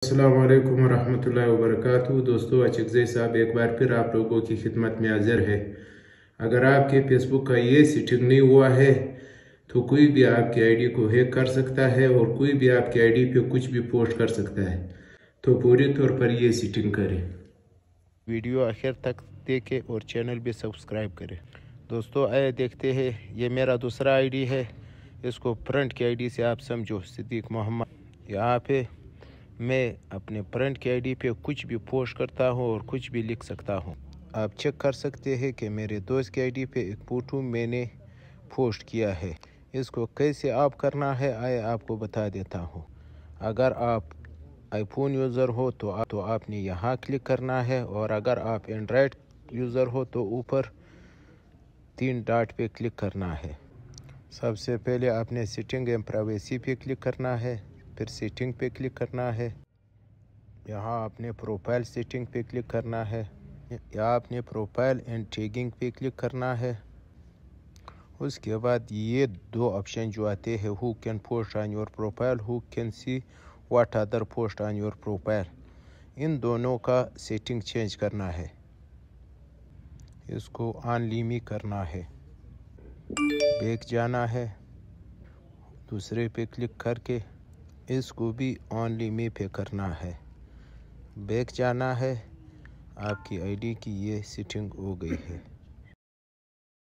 अस्सलाम वालेकुम रहमतुल्लाहि व बरकातुहू। दोस्तों, अचकज़ई साहब एक बार फिर आप लोगों की खिदमत में हाजिर है। अगर आपके फेसबुक का ये सेटिंग नहीं हुआ है तो कोई भी आपकी आईडी को हैक कर सकता है और कोई भी आपकी आईडी पे कुछ भी पोस्ट कर सकता है। तो पूरी तौर पर ये सेटिंग करें। वीडियो आखिर तक देखें और चैनल भी सब्सक्राइब करें। दोस्तों, आइए देखते हैं। ये मेरा दूसरा आईडी है। इसको फ्रंट की आईडी से आप समझो, सिद्दीक मोहम्मद। यहाँ पे मैं अपने फ्रंट की आईडी पे कुछ भी पोस्ट करता हूँ और कुछ भी लिख सकता हूँ। आप चेक कर सकते हैं कि मेरे दोस्त की आईडी पे एक फोटो मैंने पोस्ट किया है। इसको कैसे आप करना है आइए आपको बता देता हूँ। अगर आप आईफोन यूज़र हो तो आपने यहाँ क्लिक करना है, और अगर आप एंड्रॉयड यूज़र हो तो ऊपर 3 डॉट पे क्लिक करना है। सबसे पहले आपने सेटिंग एंड प्राइवेसी पे क्लिक करना है, फिर सेटिंग पे क्लिक करना है। यहाँ आपने प्रोफाइल सेटिंग पे क्लिक करना है। यहाँ आपने प्रोफाइल एंड टैगिंग पे क्लिक करना है। उसके बाद ये 2 ऑप्शन जो आते हैं, who can post on your profile, who can see what other post on your profile, इन दोनों का सेटिंग चेंज करना है। इसको ऑन लीमी करना है, बैक जाना है, दूसरे पे क्लिक करके इसको भी ऑन लीमी पे करना है, बैक जाना है। आपकी आईडी की ये सेटिंग हो गई है।